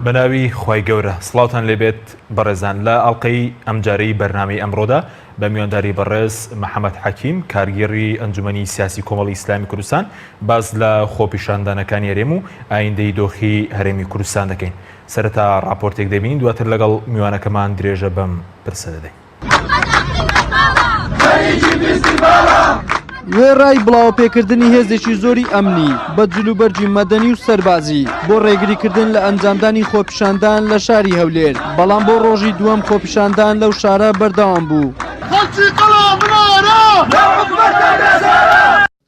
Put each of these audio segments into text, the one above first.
بەناوی خوای گەورە سڵاوتان لێبێت بەڕێزان لە ئەڵقەی ئەمجارەی بەرنامەی ئەمڕۆدا بە میوانداری بەڕێز محەممەد حەکیم کارگێڕی ئەنجومەنی سیاسی کۆمەڵی ئیسلامی کوردستان باز لە خۆپیشاندانەکانی هەرێم و ئایندەی دۆخی هەرێمی کوردستان دەکەین. سەرەتا راپۆرتێک دەبین دواتر لەگەڵ میوانەکەمان درێژە بەم پرسە دەدەین. وێڕای بڵاوپێکردنی هێزێکی زۆری ئەمنی بە جلوبەرجی مەدەنی و سەربازی بۆ ڕێگریکردن لە ئەنجامدانی خۆپیشاندان لە شاری هەولێر، بەڵام بۆ ڕۆژی دووەم خۆپیشاندان لەو شارە بەردەوام بوو.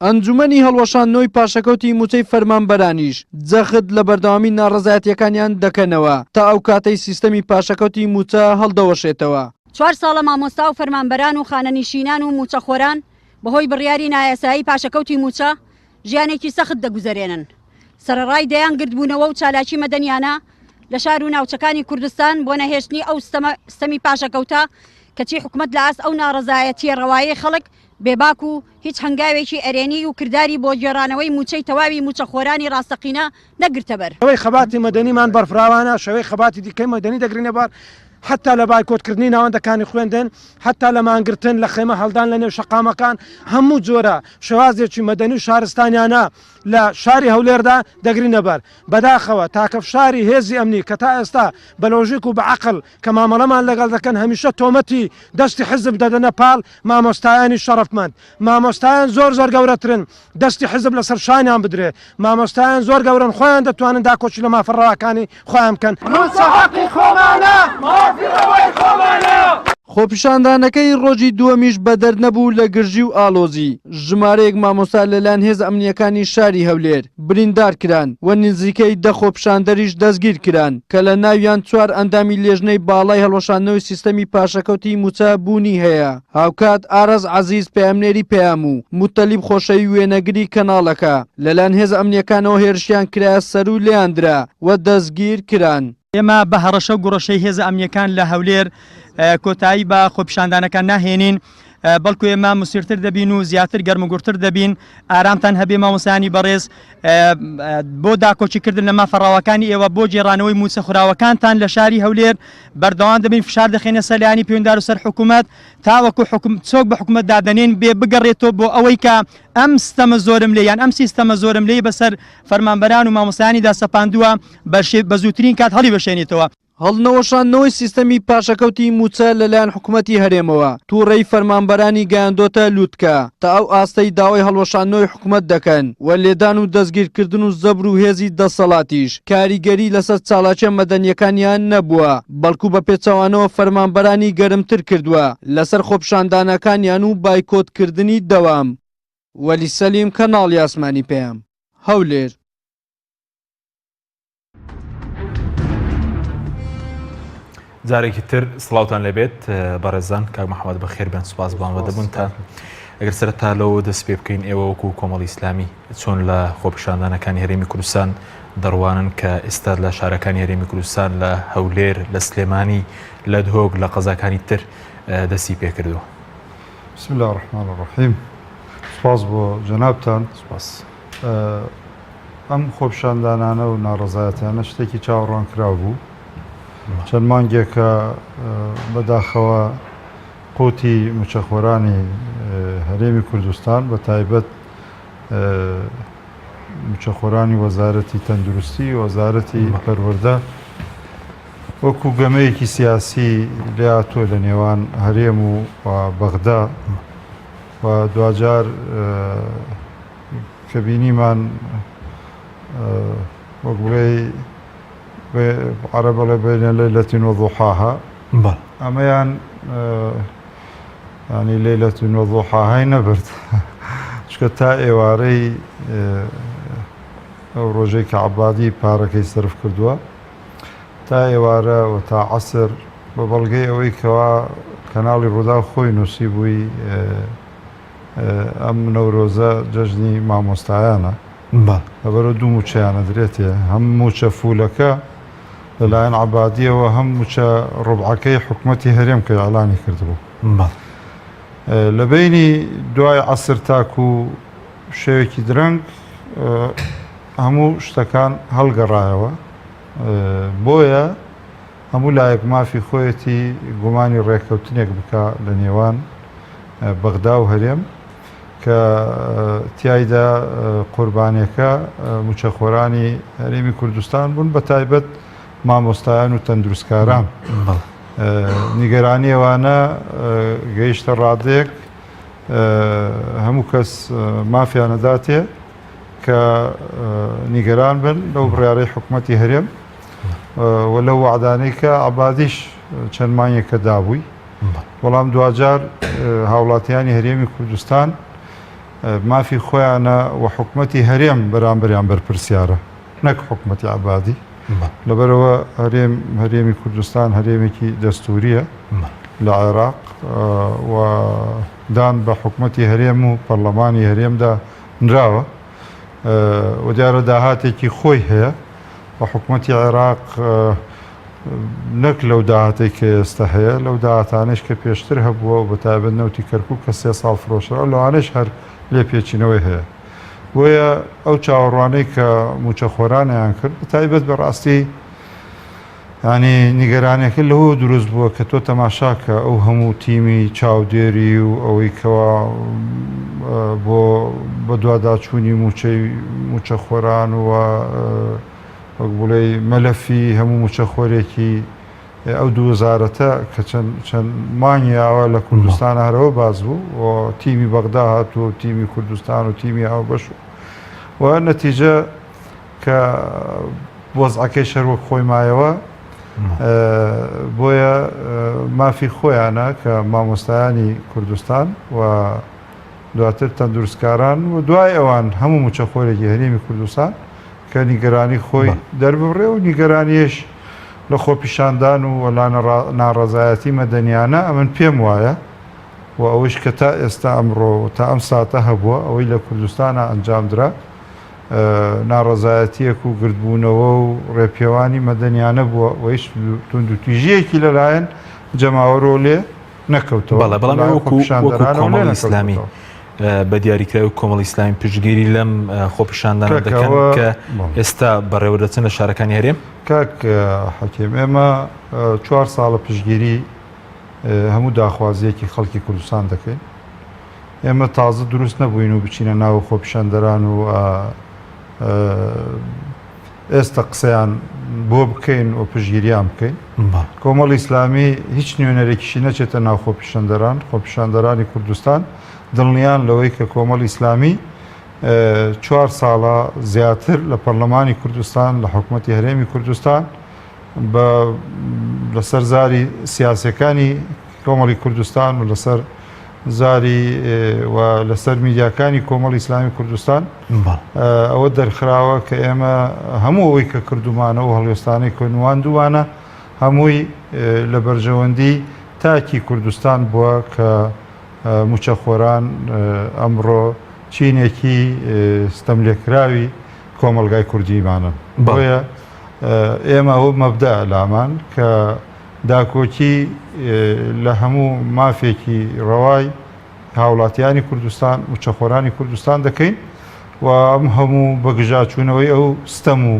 ئەنجومەنی هەڵوەشاندنەوەی پاشەکەوتی موچەی فەرمانبەرانیش جەخت لە بەردەوامی ناڕەزایەتیەکانیان دەکەنەوە تا ئەو کاتەی سیستەمی پاشەکەوتی موچە هەڵدەوەشێتەوە. 4 ساڵە مامۆستا و فەرمانبەران و خانەنشینان و موچەخۆران بەهۆی بڕیاری نایاسایی پاشەکەوتی موچە ژیانێکی سەخت دەگوزارێنن. سەرڕای دەیان گردبوونەوە و چالاکی مەدەنیانە لە شار و ناوچەکانی کوردستان بۆ نەهێشتنی ئەو ستەمی پاشەکەوتە کەچی حکومت لە ئاست ئەو ناڕەزایەتیە ڕەوایی خەڵک بێباک و هیچ هەنگاوێکی ئەرێنی و کردداری بۆ گێڕانەوەی موچەی تەواوی موچەخۆرانی ڕاستەقینە نەگرتە بەر. شەوەی خەباتی مەدەنیمان بەرفراوانە، شەوەی خەباتی دیکەی مەدەنی دەگرینە بار، حتا لە بایکۆتکردنی ناوەندەکانی خوێندن، حتا لە مانگرتن لە خێمە هەڵدان لە نێو شەقامەکان هەموو جۆرە شێوازێکی مەدەنی و شارستانیانە لە شاری هەولێردا دەگرینە بەر. بەداخەوە تاکە شاری هێزی ئەمنی کە تا ئێستا بە لۆژیک و بە عەقڵ کە مامەڵەمان لەگەڵ دەکەن هەمیشە تۆمەتی دەستی حزب دەدەنە پاڵ مامۆستایانی شەڕەفمەند. مامۆستایان زۆر گەورەترن، دەستی حزب لەسەر شانیان بدرێ. مامۆستایان زۆر گەورن، خۆیان دەتوانن داکۆچی لە مافەڕەوەکانی خۆیان بکەن. خۆپیشاندانەکەی ڕۆژی دووەمیش بە دەرنەبوو لە گرژی و ئالۆزی. ژمارەیەک مامۆستا لەلایەن هێز ئەمنیەکانی شاری هەولێر بریندار کران و نزیکەی 10 خۆپیشاندەریش دەستگیر کران کە لە ناویان 4 ئەندامی لێژنەی باڵای هەڵوەشاندنەوەی سیستەمی پاشەکەوتی موچە بوونی هەیە. هاوکات ئارەز عەزیز پەیامنێری پەیام و متەلیب خۆشەوی وێنەگری کەناڵەکە لەلایەن هێز ئەمنیەکانەوە هێرشیان کرایە سەر و لێیاندرا و دەستگیر کران. ئێمە بە هەڕەشە و گوڕەشەی هێز ئەمنیەکان لە هەولێر کۆتایی بە خۆپیشاندانەکان ناهێنین، بەڵکو ئێمە موسیرتر دەبین و زیاتر گەرمگورتر دەبین. ئارامتان هەبێ مامۆسایانی بەڕێز بۆ داکۆچیکردن لە مافەڕاوەکانی ئێوە بۆ جێڕانەوەی موچەخوراوەکانتان لە شاری هەولێر بەردەوام دەبین، فشار دەخێنە سەرلایانی پەیوەنددار و سەر حکوومەت تاوەکو چۆک بە حکوومەت دادەنێن بێ بگەڕێتەوە بۆ ئەوەی کە ئەم ستەمە زۆرم لێ یان ئەم سیستەمە زۆرم لێ بەسەر فەرمانبەران و مامۆسایانیدا سەپاندووە بە زووترین کات هەڵی بەشێنێتەوە. هەڵنەوەشاندنەوەی سیستەمی پاشەکەوتی موچە لەلایەن حکوومەتی هەرێمەوە تووڕێی فەرمانبەرانی گەیاندۆتە لووتکە تا ئەو ئاستەی داوای هەڵوەشاندنەوەی حکوومەت دەکەن و لێدان و دەستگیرکردن و زەبر و هێزی دەسەڵاتیش کاریگەری لەسەر چالاکیە مەدەنیەکانیان نەبووە، بەڵکو بە پێچەوانەوە فەرمانبەرانی گەرمتر کردووە لەسەر خۆپیشاندانەکانیان و بایکۆتکردنی دەوام. وەلی سەلیم کەناڵی ئاسمانی پەیام هەولێر. جارێکی تر سڵاوتان لەبێت بەڕێزان کاک محەممەد بەخێر بێن، سوپاس بڵاوە دەبوون تا ئەگەر سەرەتا لەوە دەست پێ بکەین ئێوە وەکو کۆمەڵی ئیسلامی چۆن لە خۆپیشاندانەکانی هەرێمی کوردستان دەڕوانن کە ئێستا لە شارەکانی هەرێمی کوردستان لە هەولێر لە سلێمانی لە دهۆک لە قەزاکانی تر دەستی پێکردووە. بسم الله الرحمن الرحیم. سپاس بۆ جەنابتان. سپاس. ئەم خۆپیشاندانانە و ناڕەزایەتیانە شتێکی چاوەڕوان کراو بوو. چەند مانگێکە بەداخەوە قوتی موچەخۆرانی هەرێمی کوردستان بە تایبەت موچەخۆرانی وەزارەتی تەندروستی و وەزارەتی پەروەردە وەکو گەمەیەکی سیاسی لێهاتووە لە نێوان هەرێم و بەغدا و دوجار کە بینیمان وەگوڵێی عرب بڵێ بەینە لەیلەتین وەضوحاها، ئەمەیان ینی لەیلەتین وەضوحاهای نەبرد چکە تا ئێوارەی ئەو ڕۆژەی کە عەبادی پارەکەی سرف کردووە تا ئێوارە و تا عەسر بە بەڵگەی ئەوەی کەوا کەناڵی ڕوودا خۆی نووسی بووی ئەم نەورۆزە جەژنی مامۆستایانە لەبەرە دوو موچەیانە درێتێ، هەم موچە فولەکە لەلایەن عەبادیەوە هەم موچە ڕوبعەکەی حکوومەتی هەرێم کە ئەعلانی کردبوو. لە بینی دوای عەسر تاکو شەوێکی درەنگ هەموو شتەکان هەڵگەڕایەوە بۆیە هەموو لایەک مافی خۆیەتی گومانی ڕێککەوتنێک بکە لە نێوان بەغدا و هەرێم کە تایدا قوربانیەکە موچەخۆرانی هەرێمی کوردستان بوون بە تایبەت مامۆستایان و تەندروستکاران نیگەرانی ئەوانە گەیشتە ڕادەیەک هەموو کەس مافیانەداتێ کە نیگەران بن لەو بڕیارەی حکوومەتی هەرێم و لەو وعدانەی کە عەبادیش چەند مانگێکە دابووی بەڵام دوجار هاوڵاتیانی هەرێمی کوردستان مافی خۆیانە و حکوومەتی هەرێم بەرامبەریان بەرپرسیارە نەک حکوومەتی عەبادی لەبەرەوە هەرێمی کوردستان هەرێمێکی دەستوریە لە عێراق و دان بە حکوومەتی هەرێم و پەرلەمانی هەرێمدا نراوە و دیارە داهاتێکی خۆی هەیە بە حکوومەتی عێراق نەک لەو داهاتێک کە ئێستا هەیە لەو داهاتانش کە پێشتر هەبووە و بە تایبەت نەوتی کەرکووک کە 3 ساڵ فرۆشەوە لەوانش هەر لێ پێچینەوەی هەیە بۆیە ئەو چاوەڕوانەی کە موچەخۆرانیان کرد بە تایبەت بەڕاستی ینی نیگەرانێکە لەوە دروست بووە کە تۆ تەماشاکە ئەو هەموو تیمی چاودێری و ئەوەی کەوا بۆ بە دوواداچوونی موچەخۆران و بڵێ مەلەفی هەموو موچەخۆرێکی ئەو دوو وەزارەتە کە چەند مانگیاوە لە کوردستان هەرەوە باز بوو و تیمی بەغدا هاتووە و تیمی کوردستان و تیمی هاوبەش و نەتیجە کە وەزعەکەی شەر وەک خۆی مایەوە بۆیە مافی خۆیانە کە مامۆستایانی کوردستان و دواتر تەندروستکاران و دوای ئەوان هەموو موچەخۆرێکی هەرێمی کوردستان کە نیگەرانی خۆی دەربڕێ و نیگەرانیش لە خۆپیشاندان و ناڕەزایەتی مەدەنیانە ئەمن پێم وایە و ئەوش کە تا ئێستا ئەمڕۆ تا ئەم ساتە هەبووە ئەوەی لە کوردستانە ئەنجامدرا ناڕەزایەتیەک و گردبوونەوە و ڕێپێوانی مەدەنیانە بووە وەیش توندوتیژیەکی لەلایەن جەماوەرۆ لێ نەکەوتەوە بەڵام کۆمەڵی ئیسلامی بە دیاریکراوی کۆمەڵی ئیسلامی پشتگیری لەم خۆپیشاندانە دەکەن کە ئێستا بەڕێوەدەچن لە شارەکانی هەرێم کاک حەکیم ئێمە 4 ساڵە پشتگیری هەموو داخوازیەکی خەڵکی کوردستان دەکەین ئێمە تازە دروست نەبووین و بچینە ناو خۆپیشاندەران و ئێستا قسەیان بۆ بکەین و پشتگیریان بکەین کۆمەڵی ئیسلامی هیچ نوێنەرێکیشی نەچێتە ناو خۆپیشاندەرانی کوردستان دڵنیان لەوەی کە کۆمەڵی ئیسلامی 4 ساڵە زیاتر لە پەرلەمانی کوردستان لە حکوومەتی هەرێمی کوردستان لەسەر زاری سیاسەکانی کۆمەڵی کوردستان و لەسەر زاری و لەسەر میدیاکانی کۆمەڵی ئیسلامی کوردستان ئەوە دەرخراوە کە ئێمە هەموو ئەوەی کە کردومانە و هەڵوێستانەی کۆنواندووانە هەمووی لە بەرژەوەندی تاکی کوردستان بووە کە موچەخۆران ئەمڕۆ چینێکی ستەملێکراوی کۆمەلگای کوردیمانن بۆیە ئێمە ئەوە مەبدە لامان کە داکۆکی لە هەموو مافێکی ڕەوای هاوڵاتیانی کوردستان موچەخۆرانی کوردستان دەکەین و ئەم هەموو بەگژاچوونەوەی ئەو ستەم و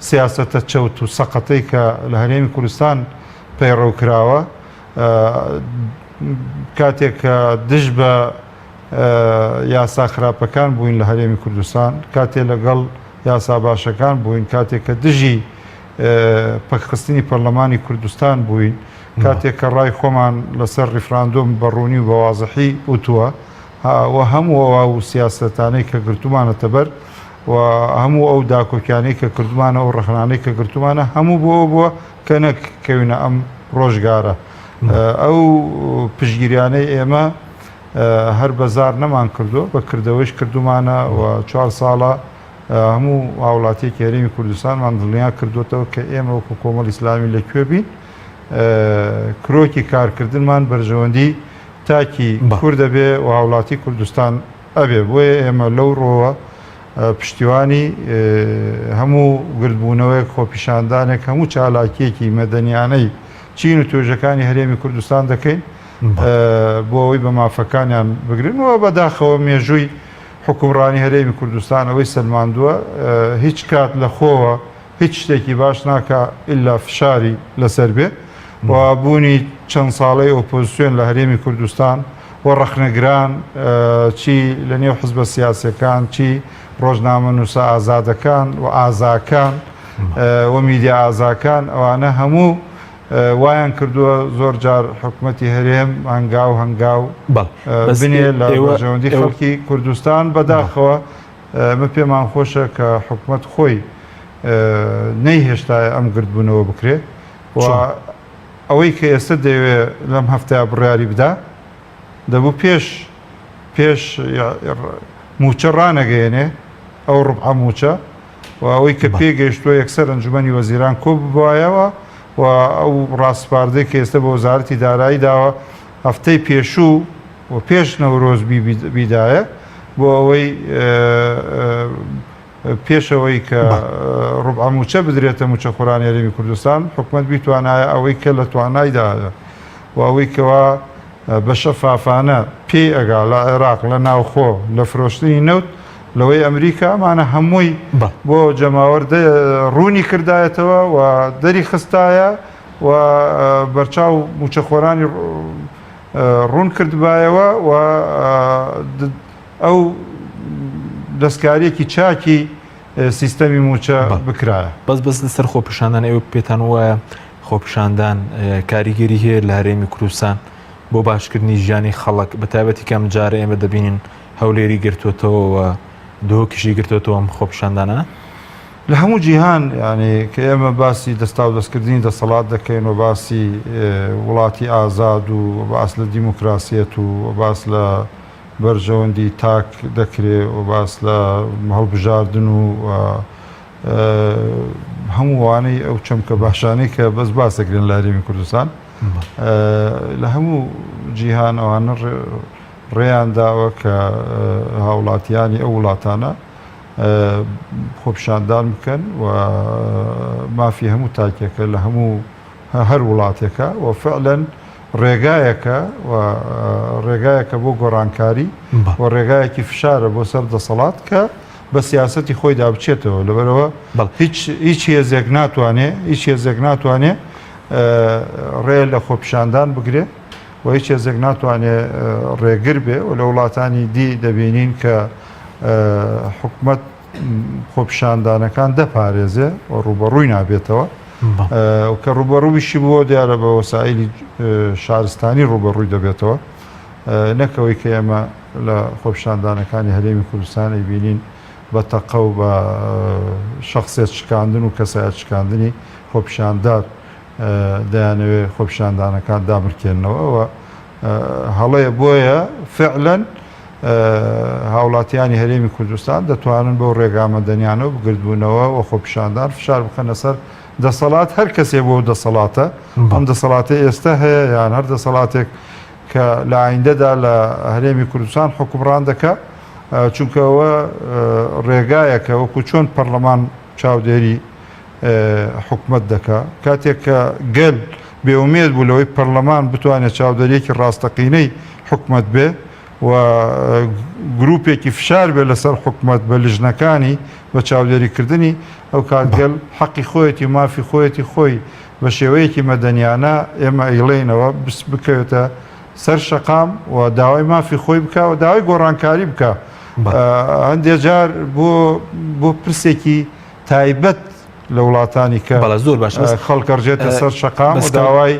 سیاسەتە چەوت و سەقەتەی کە لە هەرێمی کوردستان پەیڕەوکراوە کاتێک کە دژ بە یاسا خراپەکان بووین لە هەرێمی کوردستان کاتێک لەگەڵ یاسا باشەکان بووین کاتێک کە دژی پەکخستنی پەرلەمانی کوردستان بووین کاتێک کە ڕای خۆمان لەسەر ڕیفراندۆم بەڕوونی و بەوازەحی وتووە و هەموو ئەوە و سیاسەتانەی کە گرتومانەتە بەر و هەموو ئەو داکۆکیانەی کە کردومانە و ڕخنانەی کە گرتومانە هەموو بووە کە نەکەوینە ئەم ڕۆژگارە ئەو پشگیریانەی ئێمە هەر بەزار نەمان کردو بە کردەوەش کردومانە و 4 ساڵە هەموو هاوڵاتیەکی هەرێمی کوردستانمان دڵنیا کردوێتەوە کە ئێمە وەکو کۆمەڵی ئیسلامی لەکوێ بین کرۆکی کارکردنمان بەرژەوەندی تاکی کوور دەبێ و هاوڵاتی کوردستان ئەبێ بۆیە ئێمە لەو ڕۆوە پشتیوانی هەموو گردبوونەوەی خۆپیشاندانێک هەموو چالاکیەکی مەدەنیانەی چین و توێژەکانی هەرێمی کوردستان دەکەین بۆ ئەوەی بە مافەکانیان بگرنەوە بەداخەوە مێژووی حکومڕانی هەرێمی کوردستان ئەوەی سەلماندووە هیچ کات لە خۆوە هیچ شتێکی باش ناکە ئللا فشاری لەسەر بێ و بوونی چەند ساڵەی ئۆپۆزیسیۆن لە هەرێمی کوردستان و ڕەخنەگران چی لە نێو حزبە سیاسەکان چی ڕۆژنامە نووسە ئازادەکان و ئازاکان و میدیا ئازاکان ئەوانە هەموو وایان کردووە زۆر جار حکوومەتی هەرێم هەنگاو بنێ لە ڕۆژەوەندی خەڵکی کوردستان بەداخەوە مە پێمان خۆشە کە حکوومەت خۆی نەیهێشتایە ئەم گردبوونەوە بکرێت و ئەوەی کە ئێستا دەوێت لەم هەفتەیە بڕیاری بدا دەبوو پێش موچە ڕانەگەیەنێ ئەو ڕوبعە موچە و ئەوەی کە پێگەیشتووە یەکسەر ئەنجومەنی وەزیران کۆ ببوایەوە و ئەو ڕاستپاردەی کە ئێستا بە وەزارەتی دارایی داوە هەفتەی پێشوو و پێش نەورۆز بیدایە بۆ ئەوەی پێشەوەی کە ڕوبعە موچە بدرێتە موچە خۆرانی هەرێمی کوردستان حکوومەت بیتوانایە ئەوەی کە لە توانایدایە و ئەوەی کەوا بە شەفافانە پێی ئەگا لە عێراق لە ناوخۆ لە فرۆشتنی نەوت لەوەی ئەمریکا ئەمانە هەمووی بۆ جەماوەردە ڕوونی کردایەتەوە و دەری خستایە و بەرچاو موچەخۆرانی ڕوون کردبایەوە و ئەو دەستکاریەکی چاکی سیستەمی موچە بکرایە بەس لەسەر خۆپیشاندان ئێوە پێتان وایە خۆپیشاندان کاریگەری هەیە لە هەرێمی کوردستان بۆ باشکردنی ژیانی خەڵک بە تایبەتی کەم جارە ئێمە دەبینین هەولێری گرتوێتەوە دۆکیشی گرتوێتەوە ئەم خۆپیشاندانە لە هەموو جیهان یعنی کە ئێمە باسی دەستا و دەستکردنی دەسەڵات دەکەین و باسی وڵاتی ئازاد و باس لە دیموکراسیەت و باس لە بەرژەوەندی تاک دەکرێت و باس لە هەڵبژاردن و هەمووانەی ئەو چەمکە باشانەی کە بەس باسەکرێن لە هەرێمی کوردستان لە هەموو جیهان ئەوانە ڕێیان داوە کە هاوڵاتیانی ئەو وڵاتانە خۆپیشاندان بکەن و مافی هەموو تاکێکە لە هەموو هەر وڵاتێکە و فعلەن ڕێگایەکە و ڕێگایەکە بۆ گۆڕانکاری و ڕێگایەکی فشارە بۆ سەر دەسەڵات کە بە سیاسەتی خۆی دابچێتەوە لەبەرەوە هیچ هێزێک ناتوانێت ڕێ لە خۆپیشاندان بگرێت و هیچ هێزێک ناتوانێت ڕێگر بێ و لە وڵاتانی دی دەبینین کە حکوومەت خۆپیشاندانەکان دەپارێزێ و ڕوبەڕووی نابێتەوە کە ڕوبەڕوویشی بۆ دیارە بە وەسایلی شارستانی ڕوبەڕووی دەبێتەوە نەکەوەی کە ئێمە لە خۆپیشاندانەکانی هەرێمی کوردستانی بینین بە تەقە و بە شخصێت شکاندن و کەسایەت شکاندنی خۆپیشاندار دەیانەوێت خۆپیشاندانەکان دابرکێنەوە و هەڵەیە بۆیە فعلەن هاوڵاتیانی هەرێمی کوردستان دەتوانن بۆ ڕێگامەدەنیانەوە بگردبوونەوە و خۆپیشاندان فشار بخەنە سەر دەسەڵات هەر کەسێ بۆ دەسەڵاتە ئەم دەسەڵاتی ئێستا هەیە یان هەر دەسەڵاتێک کە لە ئایندەدا لە هەرێمی کوردستان حکومڕان دەکات چونکەوە ڕێگایەکە وەکو چۆن پەرلەمان چاودێری حکومت دەکات کاتێک کە گەل بێومێت بوو لەوەی پەرلەمان بتوانێت چاودێریەکی ڕاستەقینەی حکومت بێ و گروپێکی فشار بێ لەسەر حکومت بە لیژنەکانی بە چاودێریکردنی ئەو کاتگەل حەقی خۆیەتی مافی خۆیەتی خۆی بە شێوەیەکی مەدەنیانە ئێمە ئەیڵێنەوە بکەوێتە سەر شەقام و داوای مافی خۆی بکە و داوای گۆڕانکاری بکە هەندێک جار بۆ پرسێکی تایبەت لە وڵاتانی کە زۆر باش خەڵکەڕژێتە سەر شەقام و داوای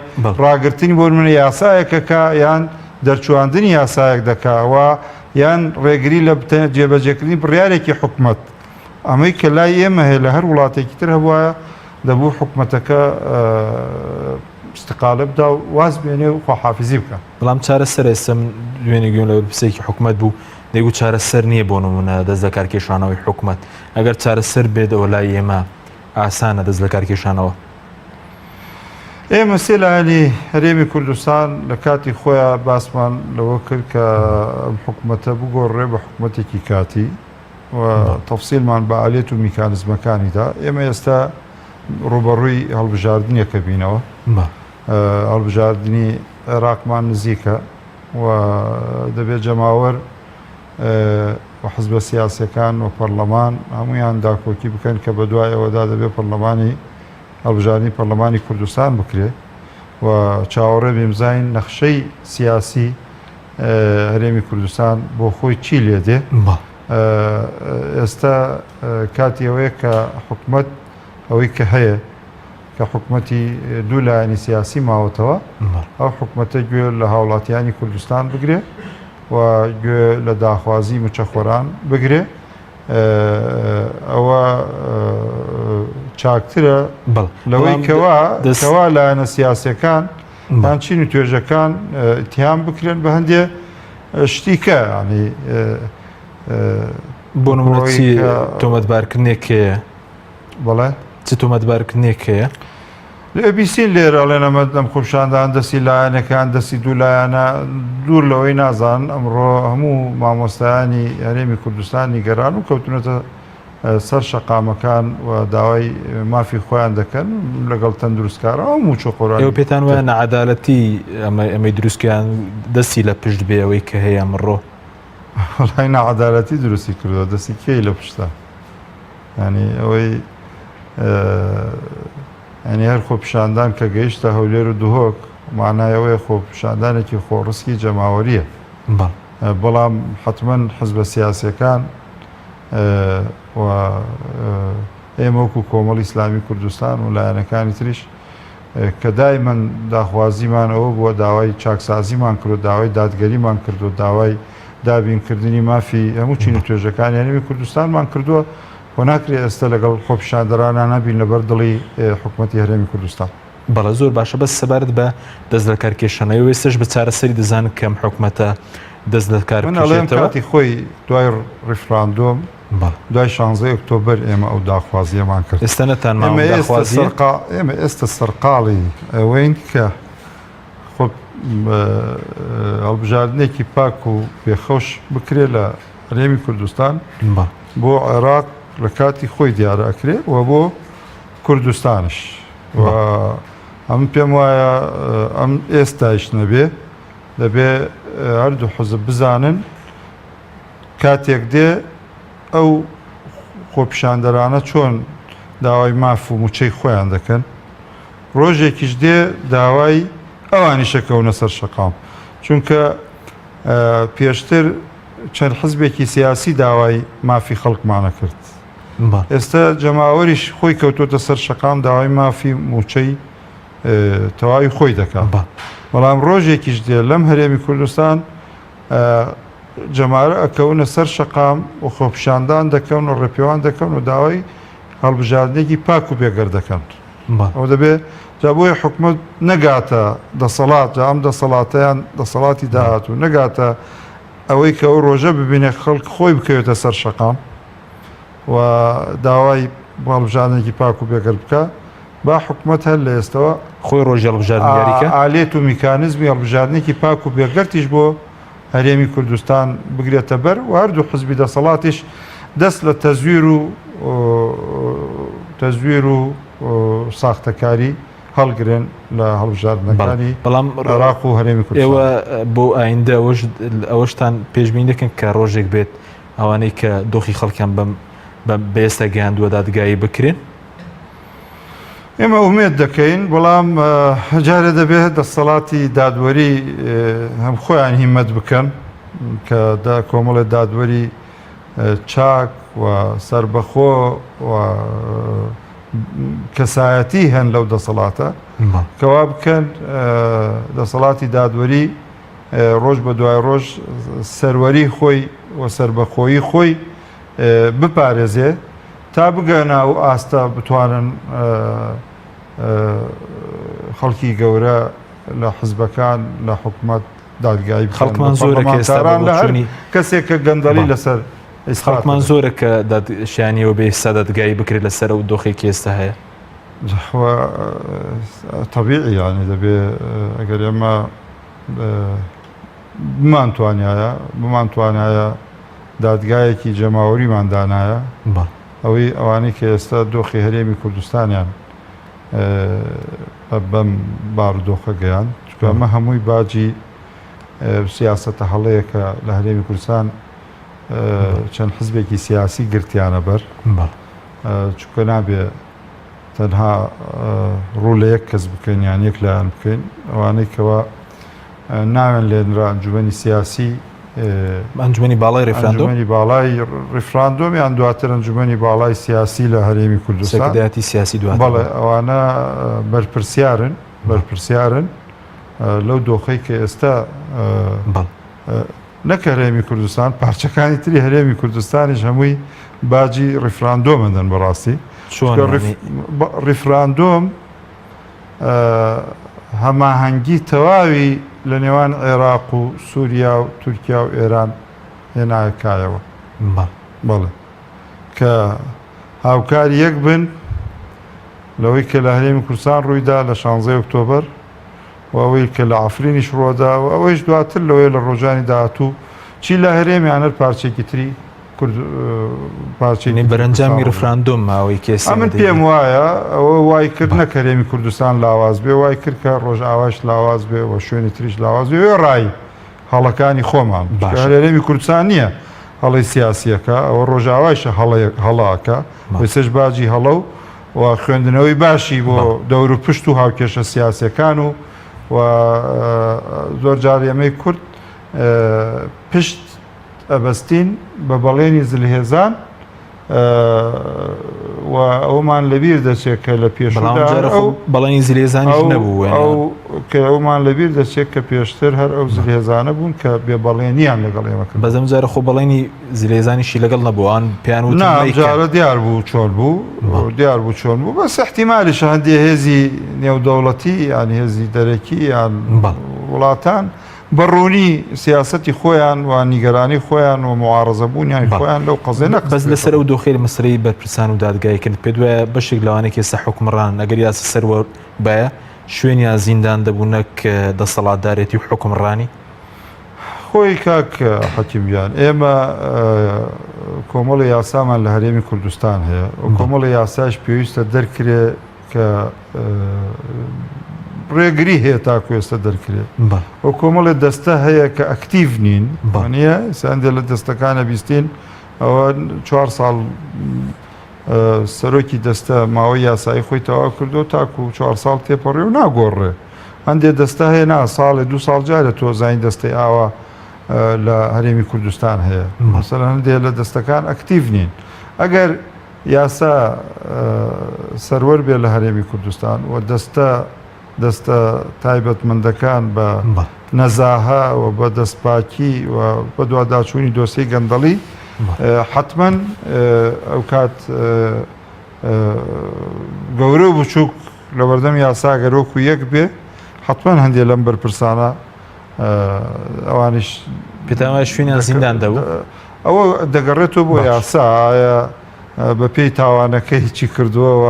ڕاگررتنی بۆ منە یاسایەکەکە یان دەرچواندنی یاسایەک دەکاوە یان ڕێگری لە جێبەجێکردنی بڕیارێکی حکومت ئەمەی کە لای ئێمە هەیە لە هەر وڵاتێکی تر هەبواە دەبوو حکومەتەکە استقالە بدا و واز بێنێ و خواحافیزی بکە بەڵام چارە سەر ئێستا دوێنێ گوێن لە پرسێکی حکومت بوو دەیگو چارە سەر نییە بۆ نمونە دەست لە کارکێشانەوەی حکومت ئەگەر چارە سەر بێت ئەوە لای ئێمە ئاسانە دەست لە کارکێشانەوە ئێمە سێلانی هەرێمی کوردستان لە کاتی خۆیان باسمان لەوە کرد کە ئەم حکومەتە بگۆڕێ بە حکومەتێکی کاتی و تەفسیلمان بە ئالێت و میکانزمەکانیدا ئێمە ئێستا ڕوبەڕووی هەڵبژاردنیەکە بینەوە هەڵبژاردننی عێراقمان نزیکە و دەبێت جەماوەر و حزب سیاسەکان و پەرلەمان هەمویان داکۆکی بکەن کە بە دوای ئەوەدا دەبێت پەرلەمانی هەڵبژاردننی پەرلەمانی کوردستان بکرێ و چاوەڕێ بێمزین نەخشەی سیاسی هەرێمی کوردستان بۆ خۆی چی لێ دێ ئێستا کاتی ئەوەیە کە حکومت ئەوەی کە هەیە کە حکومەتی دوو لایەنی سیاسی ماوەتەوە ئەو حکومەتە گوێ لە هاوڵاتیانی کوردستان بگرێ و گوێ لە داخوازی مچەخۆران بگرێ ئەوە چاکترە لەوەی کەوا لایەنە سیاسەکان چین و توێژەکان اتهام بکرێن بە هەندێ شتیکە ینی بۆ نمونەتی تۆمەتبارکردنێکەیە بەڵێ چ تۆمەتبارکردنێکەیە بیسین لێرە ئەڵێن ئەمە دەم خۆپشاندان دەستی لایەنەکان دەستی دوو لایەنە دوور لەوەی نازان ئەمڕۆ هەموو مامۆستایانی هەرێمی کوردستانی گەران و کەوتونەتە سەر شەقامەکان و داوای مافی خۆیان دەکەن لەگەڵ تەندروستکارە هەموو چۆقۆران ئێوە پێتان وایە نەعەدالەتی ئەمەی دروستکیان دەستی لە پشت بێ ئەوەی کە هەیە ئەمڕۆ وەڵای نەعەدالەتی دروستی کردووە دەستی کێی لە پشتە ینی ئەوەی ئەنی هەر خۆپیشاندان کە گەیشتە هەولێر و دوهۆک مانایەوەی خۆپیشاندانێکی خۆڕسکی جەماوەریە بەڵام حتمەن حزبە سیاسەکان و ئێمە وەکو کۆمەڵی ئیسلامی کوردستان و لایەنەکانی تریش کە دایمەن داخوازیمان ئەوە بووە داوای چاکسازیمان کرد و داوای دادگەریمان کرد و داوای دابینکردنی مافی هەموو چین و توێژەکانی هەرێمی کوردستانمان کردووە بۆ ناکرێت ئێستا لەگەڵ خۆپیشاندەرانە نبین لەبەر دڵی حکوومەتی هەرێمی کوردستان بەڵە زۆر باشە بەس سەبارەت بە دەست لە کارکێشانەوە وێستش بە چارەسەری دەزانن کەم حکوومەتە دەست لە کار کاتی خۆی دوای ڕیفراندۆم دوای 16 ئۆکتۆبەر ئێمە ئەو داخوازیەمان کرد ئێستا نەتان ئێمە ئێستا سەرقاڵی ئەوەین کە هەڵبژاردنێکی پاک و پێخەوش بکرێت لە هەرێمی کوردستان بۆ عێراق لە کاتی خۆی دیارە ئەکرێ و بۆ کوردستانش و ئەم پێم وایە ئەم ئێستایش نەبێ دەبێ هەردوو حزب بزانن کاتێک دێ ئەو خۆپیشاندەرانە چۆن داوای ماف و موچەی خۆیان دەکەن ڕۆژێکیش دێ داوای ئەوانیشەکەونە سەر شەقام چونکە پێشتر چەند حزبێکی سیاسی داوای مافی خەڵکمانە کرد ئێستا جەماوەریش خۆی کەوتۆتە سەر شەقام داوای مافی موچەی تەواوی خۆی دەکات بەڵام ڕۆژێکیش دێ لەم هەرێمی کوردستان جەماعە ئەکەونە سەر شەقام و خۆپیشاندان دەکەون و ڕێپێوان دەکەون و داوای هەڵبژاردنێکی پاک و بێگەر دەکەن ئەو دەبێت جا بۆیە حکومت نەگاتە دەسەڵات جا ئەم دەسەڵاتیان دەسەڵاتی داهات و نەگاتە ئەوەی کە ئەو ڕۆژە ببینێ خەڵک خۆی بکەوێتە سەر شەقام و داوای هەڵبژاردنێکی پاک و بێگەر بکە با حکومت هەر لە ئێستەوە خۆی ڕۆژی هەڵبژاردنیاریکە ئالێت و میکانیزمی هەڵبژاردنێکی پاک و بێگەرتیش بۆ هەرێمی کوردستان بگرێتە بەر و هەردوو حزبی دەسەڵاتیش دەست لە تەزویر و ساختەکاری هەڵگرێن لە هەڵبژاردنەکانی بەڵام عێراق و هەرێمی کوردستان ئێوە بۆ ئایندە ئەوەشتان پێشبینی دەکەن کە ڕۆژێک بێت ئەوانەی کە دۆخی خەڵکیان بەێستا گەیاندووە دادگایی بکرێن ئێمە ئومێد دەکەین بەڵام جارێ دەبێت دەسەڵاتی دادوەری هەم خۆیان هیمەت بکەن کە کۆمەڵی دادوەری چاک و سربەخۆ و کەسایەتی هەن لەو دەسەڵاتە کەوا بکەن دەسەڵاتی دادوەری ڕۆژ بە دوای ڕۆژ سەروەری خۆی و سربەخۆیی خۆی بپارێزێ تا بگەنە و ئاستا بتوانن خەڵکی گەورە لە حزبەکان لە حکومت دادگایی خەڵکمان زۆرە کەسێک کە گەندەڵی لەسەر خەڵکمان زۆرە کە شیانیەوە بێ ئێستا دادگایی بکرێت لەسەر و دۆخێکی ئێستا هەیە طبیعی یانی دەبێ ئەگەر ئێمە بمانتوانایە دادگایەکی جەماوەریمان دانایە ئەوەی ئەوانەی کە ئێستا دۆخی هەرێمی کوردستانیان بەم بارودۆخە گەیان چکە ئەمە هەمووی باجی سیاسەتە هەڵەیەکە لە هەرێمی کوردستان چەند حزبێکی سیاسی گرتیانە بەر چونکە نابێ تەنها ڕوو لە یەک کەس بکەین یان یەک لایەن بکەین ئەوانەی کەوا ناوێن لێنرا ئەنجومەنی سیاسی ئەنجومەنی باڵای ڕێفراندۆم ئەنجومەنی باڵای ڕێفراندۆم یان دواتر ئەنجومەنی باڵای سیاسی لە هەرێمی کوردستان سەکردایەتی سیاسی دواتر بەڵێ ئەوانە بەرپرسیارن لەو دۆخەی کە ئێستا نەک هەرێمی کوردستان پارچەکانی تری هەرێمی کوردستانیش هەمووی باجی ڕێفراندۆمەدەن بەڕاستی ڕێفراندۆم هەماهەنگی تەواوی لە نێوان عێراق و سووریا و تورکیا و ئێران هێنایەکایەوە بەڵێ کە هاوکاری یەک بن لەوەی کە لە هەرێمی کوردستان ڕوویدا لە 16 ئۆکتۆبەر و ئەوەی کە لە ئافرینیش ڕۆدا و ئەوەیش دواتر لەوەی لە ڕۆژانی داهاتوو چی لە هەرێمیان هەر پارچێکی تری پارچەی بەرەنجامی ڕێفراندۆم ماوەی کێسی من پێم وایە ئەوە وای کرد نە هەرێمی کوردستان لاواز بێ وای کرد کە ڕۆژئاواش لاواز بێ و شوێنی تریش لاواز بێ ڕای هەڵەکانی خۆمان هەرێمی کوردستان نییە هەڵی سیاسیەکە ئەوە ڕۆژئاوایشە هەڵەکە سەش باجی هەڵە و خوێندنەوەی باشی بۆ دەور و پشت و هاوکێشە سیاسیەکان و زۆر جار ئێمەی کورد پشت ئەبەستین بە بەڵێنی زلهێزان و ئەومان لەبیر دەچێت کە لە پێشدا بەڵێنی زلێزانیش نەبوو ئەو کە ئەومان لەبیر دەچێت کە پێشتر هەر ئەو زلهێزانە بوون کە بێ بەڵێنیان لەگەڵ ئێمە کرد بەزەم جارە خۆ بەڵێنی زلێزانیشی لەگەڵ نەبووان پیان و جارە دیار بوو چۆن بوو دیار بوو چۆن بوو بەس احتیمالیش هەندێ هێزی نێودەوڵەتی یان هێزی دەرەکی یان وڵاتان بەڕوونی سیاسەتی خۆیان و نیگەرانی خۆیان و معارەزەبوونیان خۆیان لەو قەزێ نەکەس بەس لەسەر ئەو دۆخێر مەسرەی بەرپرسان و دادگایکرد پێ دوایە بەشێک لەوانێک ئێستا حکومڕان ئەگەر یاسە سەروە بایە شوێنیان زیندان دەبوونەک دەسەڵاتدارێتی و حکومڕانی خۆی کاک حەکیمیان ئێمە کۆمەڵی یاسامان لە هەرێمی کوردستان هەیە و کۆمەڵی یاساش پێویستە دەرکرێ کە ڕێگری هەیە تاکو ئێستا دەرکرێت ئەو کۆمەڵێ دەستە هەیە کە ئەکتیڤ نین نیە ساندێ لە دەستەکانە بیستین ئەوە 4 ساڵ سەرۆکی دەستە ماوەی یاسایی خۆی تەواو کردو تاکو 4 ساڵ تێپەڕێ و ناگۆڕێ هەندێک دەستە هەیە نا ساڵێ 2 ساڵ جارە تۆزانی دەستەی ئاوا لە هەرێمی کوردستان هەیە مەسەلەن هەندێک لە دەستەکان ئەکتیڤ نین ئەگەر یاسا سەروەر بێ لە هەرێمی کوردستان و دەستە تایبەتمەندەکان بە نەزاها و بە دەستپاکی و بە دوواداچوونی دۆسەی گەندەڵی حتمەن ئەو کات گەورە و بچووک لە بەردەم یاسا گەرۆک و یەک بێ حتمەن هەندێک لەم بەرپرسانە ئەوانش پێتاوای شوێنیان زیندان دەبوو ئەوە دەگەڕێتەوە بۆ یاسا ئایا بە پێی تاوانەکەی چی کردووە و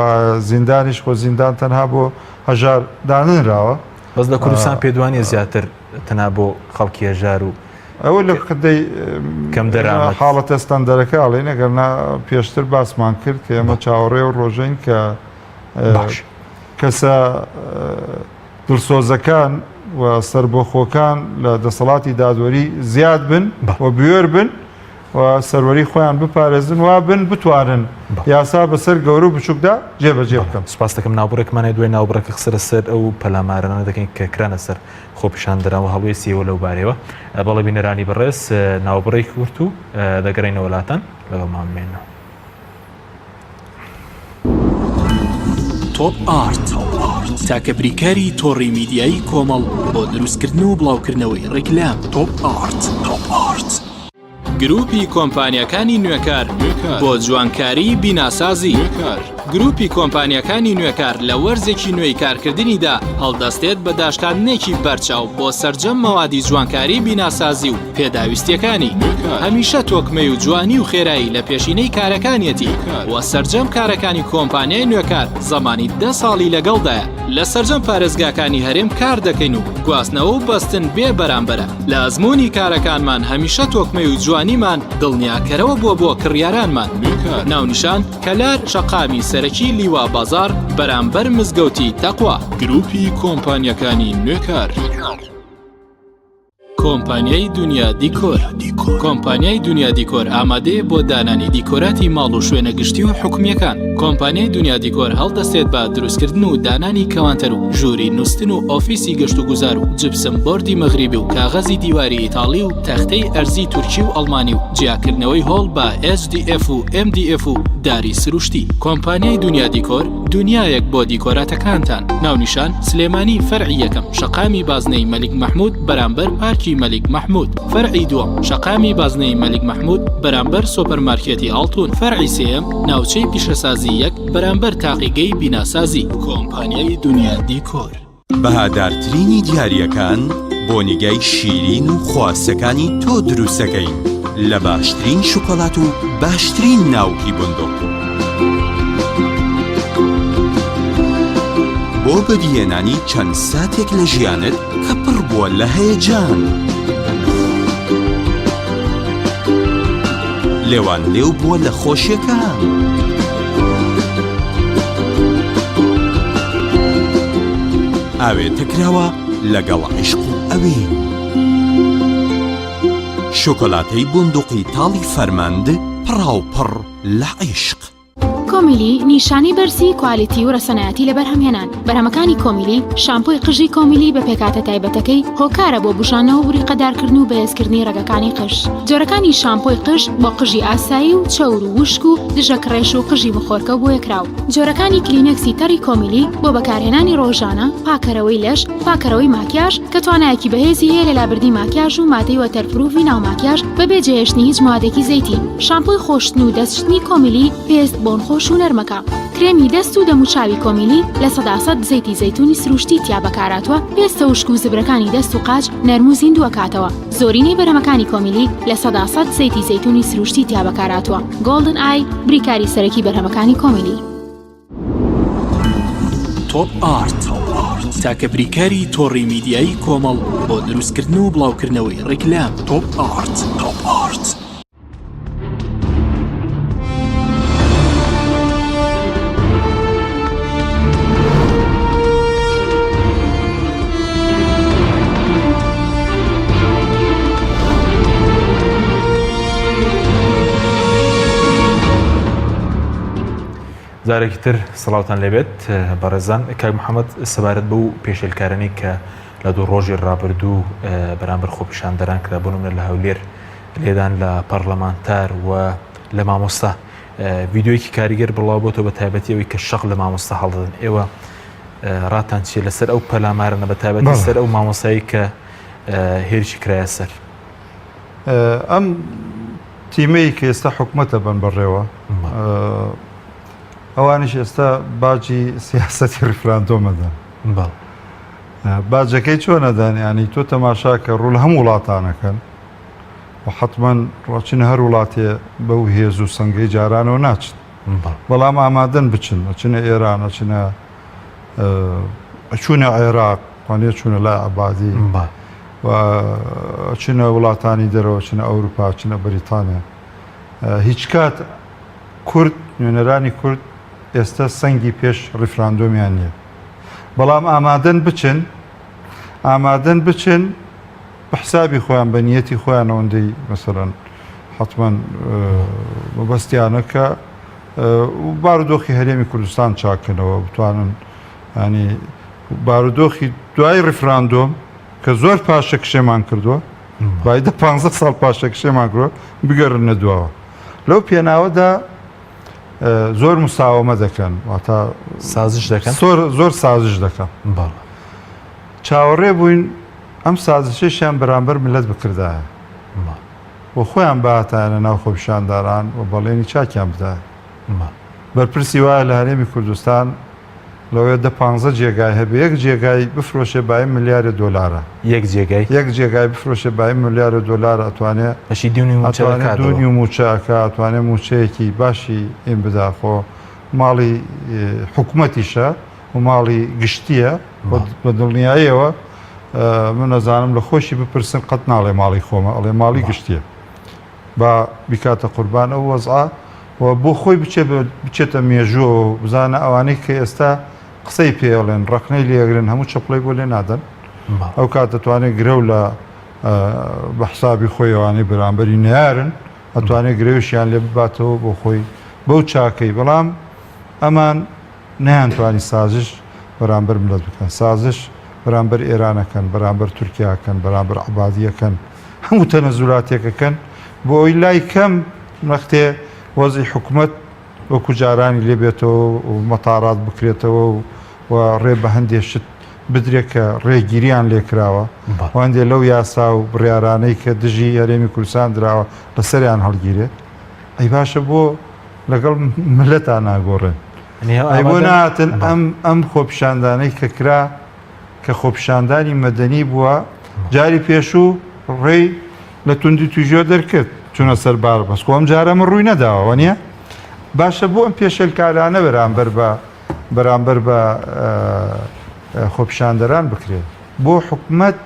زیندانیش خۆ زیندان تەنها بۆ هەژار دانراوە بەس لە کوردستان پێدوانیە زیاتر تەنها بۆ خەڵکی هەژار و ئەوە لە قدەی کەم دەرامەت حاڵەتە ستەندەرەکە ئاڵێ نەگەرنا پێشتر باسمان کرد کە ئێمە چاوەڕێ و ڕۆژین کە کەسە دڵسۆزەکان و سەربەخۆکان لە دەسەڵاتی دادوەری زیاد بن و بوێر بن و سەروەری خۆیان بپارێزن و بن بتوانن یاسا بەسەر گەورە و بچووکدا جێبەجێ بکەم. سپاس دەکەم ناوبڕێکمانە دوای ناوبڕەکە خسرە سەر ئەو پەلامارانە دەکەین کە کرانە سەر خۆپیشاندراوە هەڵوێسیەوە لەو بارەوە بەڵێ بینەرانی بەڕێز ناوبڕێی کورت و دەگەڕینەوە وڵاتان لەگەڵمان بمێنەوە. تۆپ ئارت تاکە بریکاری تۆڕی میدیایی کۆمەڵ بۆ دروستکردن و بڵاوکردنەوەی ڕیکلام. تۆپ ئارت گروپی کۆمپانیەکانی نوێکار بۆ جوانکاری بیناسازی. گروپی کۆمپانیەکانی نوێکار لە وەرزێکی نوێی کارکردنیدا هەڵدەستێت بە داشکاندنێکی بەرچاو بۆ سەرجەم مەوادی جوانکاری بیناسازی و پێداویستیەکانی. هەمیشە تۆکمەی و جوانی و خێرایی لە پێشینەی کارەکانیەتی و سەرجەم کارەکانی کۆمپانیای نوێکار زەمانی 10 ساڵی لەگەڵدایە. لە سەرجەم پارێزگاکانی هەرێم کار دەکەین و گواستنەوە و بەستن بێ بەرامبەرە. لە ئەزمموی کارەکانمان هەمیشە تۆکمەی و جوانیمان دڵنیاکەرەوە بۆ کڕیارانمان. ناونیشان کەلار شەقامی سەرەکی لیوا بازار بەرامبەر مزگەوتی تەقوا. گروپی کۆمپانیەکانی نوێکار. کۆمپانیای دنیا دیکۆر. کۆمپانیای دنیا دیکۆر ئامادەیە بۆ دانانی دیکۆراتی ماڵ و شوێنە گشتی و حکومیەکان. کۆمپانیای دنیا دیکۆر هەڵدەستێت بە دروستکردن و دانانی کەوانتەر و ژووری نووسن و ئۆفیسی گەشت و گوزار و جبسم بۆردی مەغریبی و کاغەزی دیواری ئیتاڵی و تەختەی ئەرزی تورکی و ئەڵمانی و جیاکردنەوەی هۆڵ بە SDF و MDF و داری سروشتی. کۆمپانیای دنیا دیکۆر دنیایەک بۆ دیکۆراتەکانتان. ناونیشان سلێمانی فەرعی یەکەم شەقامی بازنەی مەلیک مەحموود بەرامبەر پارکی مەلیک مەحموود. فەرعی دووەم شەقامی بازنەی مەلیک مەحموود بەرامبەر سۆپەرمارکێتی ئاڵتون. فەرعی سێیەم ناوچەی پیشەسازی یەک بەرامبەر تاقیگەی بیناسازی. کۆمپانیای دنیا دیکۆر. بەهادارترینی دیاریەکان بۆ نیگای شیرین و خواستەکانی تۆ دروستەکەین لە باشترین شوکۆلات و باشترین ناوکی بندق. بۆ بەدیهێنانی چەند ساتێک لە ژیانت کە پڕ بووە لە هەیەجان. لێوان لێو بووە لە خۆشیەکان. ئاوێتە کراوە لەگەڵ عیشق و ئەوێ. شۆکۆلاتەی بندوقی تاڵی فەرماند پڕاوپڕ لە عیشق. کۆمیلی نیشانی بەرزی کوالیتی و ڕەسەنایەتی لە بەرهەمهێنان. بەرهەمەکانی کۆمیلی شامپۆی قژی کۆمیلی بە پێکاتە تایبەتەکەی هۆکارە بۆ بژانەوە و ڕیقەدارکردن و بەهێزکردنی ڕێگەکانی قژ. جۆرەکانی شامپۆی قژ بۆ قژی ئاسایی و چەور و وشک و دژە کڕێش و قژی بخۆرکە بۆ یەکراو. جۆرەکانی کلینەکسی تەڕی کۆمیلی بۆ بەکارهێنانی ڕۆژانە، پاکەرەوەی لەش، پاکەرەوەی ماکیاژ کە توانایەکی بەهێزی هەیە لە لابردنی ماکیاژ و مادەی وەتەرپروفی ناو ماکیاژ بەبێ جێهێشتنی هیچ موادێکی زەیتی. شامپۆی خۆشتن و دەستشتنی کۆمیلی پێست بۆن خۆش و نەرمەکە. کرێمی دەست و دەموچاوی کۆمیلی لە 100% زەیتی زەیتونی سروشتی تیا بەکاراتوە. پێستە وشک و زبرەکانی دەست و قاچ نەرم و زیندووە کاتەوە. زۆرینەی بەرهەمەکانی کۆمیلی لە 100% زەیتی زەیتونی سروشتی تیا بەکاراتوە. گۆڵدن ئای بریکاری سەرەکی بەرهەمەکانی کۆمیلی. تۆپ ئارت تاکە بریکاری تۆڕی میدیایی کۆمەڵ بۆ دروستکردن و بڵاوکردنەوەی ڕیکلام. تۆپ ئارت. زارێکی تر سڵاوتان لێبێت بەڕێزان. کاک محەممەد سەبارەت بە و پێشێلکارانی کە لە دوو ڕۆژی ڕابردوو بەرامبەر خۆپیشاندەران کرا بوونم لە هەولێر لێدان لە پەرلەمانتار و لە مامۆستا ڤیددیۆیەکی کاریگەر بڵاو بۆتەوە بە تایبەتیەوەی کە شەق لە مامۆستا هەڵدەدن. ئێوە ڕاتان چیە لەسەر ئەو پەلامارنە بە تایبەتی سەر ئەو مامۆسایی کە هێرشی کرایە سەر ئەم تیمەی کە ئێستا حکومەتە بن بەڕێوە ئەوانش ئێستا باجی سیاسەتی ریفراندۆمەدەن. باجەکەی چۆنەدەن؟ ینی تۆ تەماشاکە ڕوو لە هەم وڵاتانەکەن و حتمما ڕاچین هەر وڵاتێ بەو هێز و سنگەی جارانەوە ناچن، بەڵام ئامادەن بچن، ئەچنە ئێران، ئەچوونە عێراق، وانێ چوونە لای عەبادی و چنە وڵاتانی دەرەوە، چنە ئەوروپا، چنە بەریتانیا. هیچ کات کورد، نوێنەرانی کورد ئێستا سەنگی پێش ریفراندۆمیان نییە، بەڵام ئامادەن بچن بە حسابی خۆیان بە نیەتی خۆیان ئەوەندەی مەسەڵەن حتمما مەبەستیانە کە بارودۆخی هەرێمی کوردستان چاکەنەوە بتوانن ینی بارودۆخی دوای ریفراندۆم کە زۆر پاشە کشێمان کردووە، بایدە 15 ساڵ پاشە کشێمان کردووە بگەڕن نەدواوە. لەو پێناوەدا زۆر مساومە دەکەن، واتە سازش دەکەن، زۆر سازش دەکەن. چاوەڕێ بووین ئەم سازشێشیان بەرامبەر ملت بکردایە و خۆیان باتایانە ناو خۆپیشانداران و بەڵێنی چاکیان بدایە. بەرپرسی وایە لە هەرێمی کوردستان لەوێ 15 جێگای هەبێ، یەک جێگای بفرۆشێ بای ملیارە دۆلارە، یەک جێگای بفرۆشێ بای ملیارە دۆلار ئەتوانێت دوونی و موچەکە، ئەتوانێت موچەیەکی باشی ئین بداخۆ، ماڵی حکوومەتیشە و ماڵی گشتیە بە دڵنیاییەوە. من نەزانم لە خۆشی بپرسن قەت ناڵێ ماڵی خۆمە، ئەڵێ ماڵی گشتیە با بیکاتە قوربان ئەو وەزعە و بۆ خۆی بچێتە مێژووە و بزانە ئەوانەی کە ئێستا قسەی پێڵێن ڕقنەی لێگرن هەموو چەپڵی بۆ لێ نادەن، ئەو کات دەتوانێت گرە و لە بە حسابی خۆیەوانی بەرامبەری نارن ئەتوانێت گرێوشیان لێ بباتەوە بۆ خۆی بەو چاکەی بەڵام ئەمان نەیانتوانی سازش بەرامبەر ملت بکەن سازش بەرامبەر ئێرانەکەن بەرامبەر تورکیاکەن بەرامبەر عەبادیەکەن هەموو تەنەزولاتێکەکەن بۆ ئەوی لای کەم نەختێ وەزی حکومت وەکو جارانی لێ بێتەوە و مەتارات بکرێتەوە و ڕێ بە هەندێک شت بدرێت کە ڕێگیریان لێکراوە هەندێک لەو یاسا و بڕیارانەی کە دژی هەرێمی کوردستان دراوە لەسەریان هەڵگیرێت ئەی باشە بۆ لەگەڵ ملەتان ناگۆڕێن ئەی بۆ نهاتن ئەم خۆپیشاندانەی کە کرا کە خۆپیشاندانی مەدەنی بووە جاری پێشوو ڕێی لە توندی توژۆ دەرکرد چونە سەربار بەس خۆم جارە من ڕووی نەداوە نییە باشە بۆ ئەم پێشەلکارانە بەرامبەر بە خۆپیشاندەران بکرێت بۆ حکومت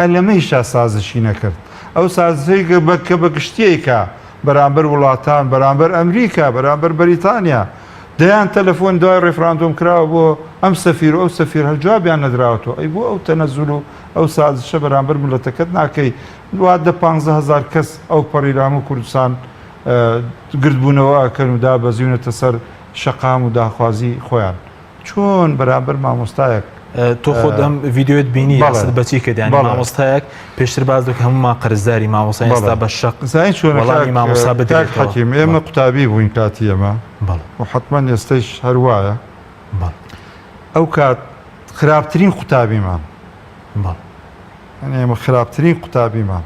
ئەلەمەیشا سازشی نەکرد ئەو سازشەی کە بە گشتیەکە بەرامبەر وڵاتان بەرامبەر ئەمریکا بەرامبەر بەریتانیا دەیان تەلەفۆن دوای ڕێفراندۆم کراوە بۆ ئەم سەفیر و ئەو سەفیر هەرجوابیان نەدراوەتەوە ئەی بۆ ئەو تەنەزول و ئەو سازشە بەرامبەر ملەتەکەت ناکەی دواتە 15,000 کەس ئەو پەڕیرام و کوردستان گردبوونەوە ئەکەن و دابەزیونەتە سەر شەقام و داخوازی خۆیان چۆن بەرامبەر مامۆستایەک تۆ خۆت ئەم ڤیددیۆت بینی بەسەد بەچی کردیان مامۆستایەک پێشتر باز دەکە هەمومان قەرزداری مامۆستای ئێستا بە شەق زین وەڵامی مامۆستا بدرێت حەکیم ئێمە قوتابی بووین کاتی ئێمە و حتمما ئێستەش هەروایە ئەو کات خراپترین قوتابیمان ئێمە خراپترین قوتابیمان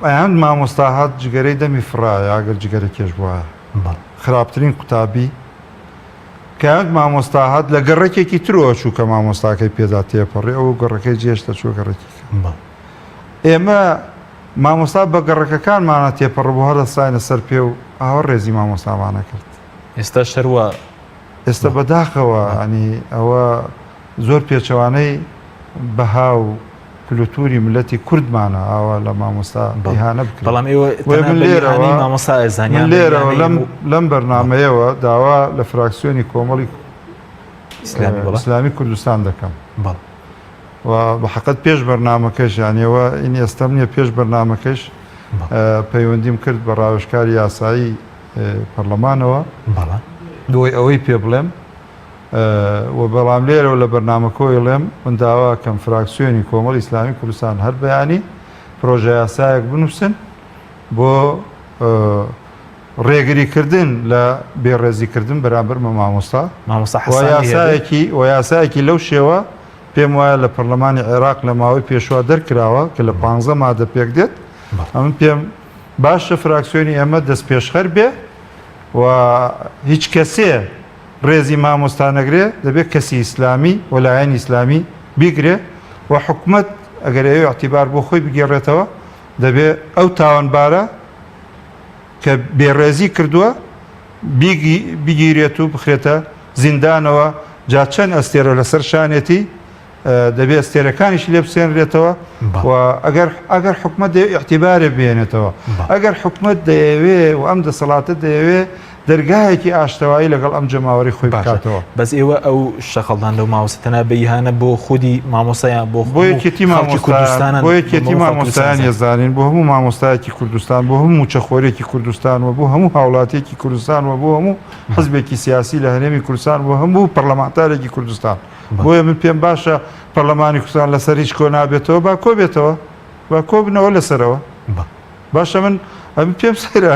ئەیان مامۆستاهات جگەرەی دەمی فڕایە ئەگەر جگەرە کێش وایە خراپترین قوتابی کات مامۆستاهات لە گەڕێکێکی ترەوە چوو کە مامۆستاکەی پێدا تێپەڕێ ئەو گەڕەکەی جێشتە چوە گەڕێکی ئێمە مامۆستا بە گەڕەکەکانمانە تێپەڕ بۆ هەر دەستاینە سەر پێ و ئاوە ڕێزی مامۆستامانە کرد ئێستا شەروە ئێستا بەداخەوە ئەنی ئەوە زۆر پێچەوانەی بەها و کلوتوری ملەتی کوردمانە ئاوا لە مامۆستا ئیهانە بکرێت بەڵام ئێوە مامۆستا ئێزانیان لێرەوە لەم بەرنامەیەوە داوا لە فراکسیۆنی کۆمەڵی ئیسلامی کوردستان دەکەم و بەحەقەت پێش بەرنامەکەش یانیەوە ئینی ئێستەم نییە پێش بەرنامەکەش پەیوەندیم کرد بە ڕاوێژکاری یاسایی پەرلەمانەوە دوای ئەوەی پێ بڵێم و بەڵام لێرەوە لە بەرنامەکۆی لێم من داواکەم فراکسیۆنی کۆمەڵی ئیسلامی کوردستان هەر بەیانی پرۆژە یاسایەک بنووسن بۆ ڕێگریکردن لە بێڕێزیکردن بەرامبەر مامۆستا یاسایەکی لەو شێوە پێم وایە لە پەرلەمانی عێراق لە ماوەی پێشوا دەرکراوە کە لە 15 مادە پێک دێت ئەمن پێم باشە فراکسیۆنی ئەمە دەست پێشخەر بێ و هیچ کەسێ ڕێزی مامۆستانەگرێ دەبێت کەسی ئیسلامی وەلایەنی ئیسلامی بیگرێ و حکومت ئەگەر ئەوێ اعتیبار بۆ خۆی بگێڕێتەوە دەبێت ئەو تاوانبارە کە بێڕێزی کردووە بیگیرێت و بخرێتە زیندانەوە جا چەند ئەستێرە لەسەر شانێتی دەبێت ئەستێرەکانیش لێ بسێنرێتەوە و ئەگەر حکومت اعتیبارێ بێنێتەوە ئەگەر حکومت دەیەوێ و ئەم دەسەڵاتە دەیەوێ دەرگایەکی ئاشتەوایی لەگەڵ ئەم جەماوەری خۆی بکاتەوە بەس ئێوە ئەو شەقەڵدان لەو ماوەستەنە بەیهانە بۆ خودی مامۆستایان بۆ یەکێتی مامۆستایان ێزانین بۆ هەموو مامۆستایەکی کوردستان بۆ هەموو چەخۆرێکی کوردستان و بۆ هەموو هاوڵاتێکی کوردستان و بۆ هەموو حزبێکی سیاسی لە هەرێمی کوردستان بۆ هەموو پەرلەمانتارێکی کوردستان بۆیە من پێم باشە پەرلەمانی کوردستان لەسەر هیچ کۆ نابێتەوە با کۆ بێتەوە با کۆ بنەوە لەسەرەوە باشە من ئەم پێم سەیرە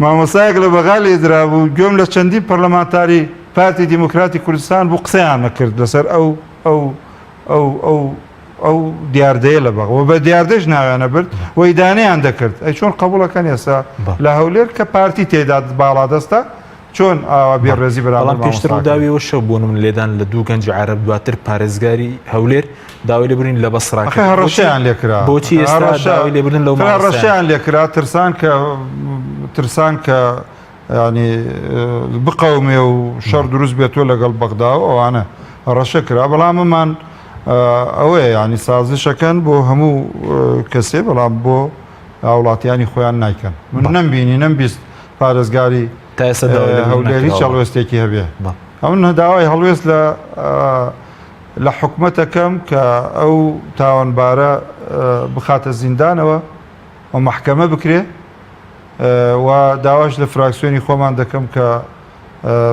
مامۆسایەک لە بەغا لێدرا بوو گوێم لە چەندی پەرلەمانتاری پارتی دیموکراتی کوردستان بوو قسەیان نەکرد لەسەر ئەو دیاردەیە لە بەغەوە بە دیاردەش ناویانە برد و ئیدانەیان دەکرد ئەی چۆن قبوڵەکەن ئێستا لە هەولێر کە پارتی تێدا باڵا دەستە چۆن ئاوا بێڕێزی بەڵام پێشتر ڕووداویەوە شەو بوون من لێدان لە دوو گەنج عەرەب دواتر پارێزگاری هەولێر داوای لێبوورین لە بەسڕاکە هەڕەشیان لێکرا بۆچی ئێستا داوای لێبوردن لەو ڕەشیان لێکرا ترسان کە ینی بقەومێ و شەڕ دروست بێتەوە لەگەڵ بەغدا و ئەوانە ڕەشە کرا بەڵام ئەمان ئەوەیە ینی سازشەکەن بۆ هەموو کەسێ بەڵام بۆ وڵاتیانی خۆیان نایکەن من نەمبینی نەمبیست پارێزگاری هەولێری هیچ هەڵوێستێکی هەبێ ئەمن هەداوای هەڵوێست لە لە حکومەتەکەم کە ئەو تاوانبارە بخاتە زیندانەوە و محکەمە بکرێ و داواش لە فراکسیۆنی خۆمان دەکەم کە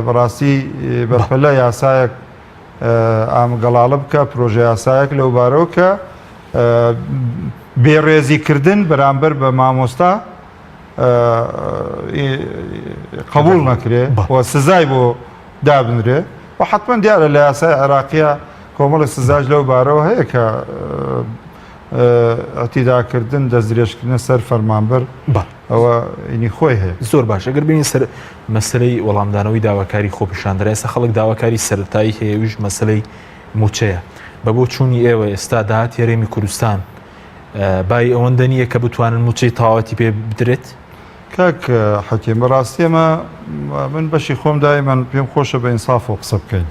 بەڕاستی بەرپەلە یاسایەک ئامگەڵاڵە بکە پرۆژە یاسایەک لەو بارەوە کە بێڕێزیکردن بەرامبەر بە مامۆستا قبول نەکرێ و سزای بۆ دابنرێ و حتما دیارە لە یاسای عێراقیە کۆمەڵی سزاج لەو بارەوە هەیە کە ئەتیداکردن دەستدرێژکردن سەر فەرمانبەر ئەوە ئینی خۆی هەیە. زۆر باش ئەگەر بینین سەر مەسلەی وەڵامدانەوەی داواکاری خۆپیشاندەرە ئێستا خەڵک داواکاری سەرەتایی هەیەویش مەسلەی موچەیە بە بۆ چوونی ئێوە ئێستا داهات هێرێمی کوردستان بای ئەوەندە نییە کە بتوانن موچەی تاواتی پێ بدرێت؟ کاک حەکیم بەڕاستی ئەمە من بەشی خۆم دایمەن پێم خۆشە بە ئینساف و قسە بکەین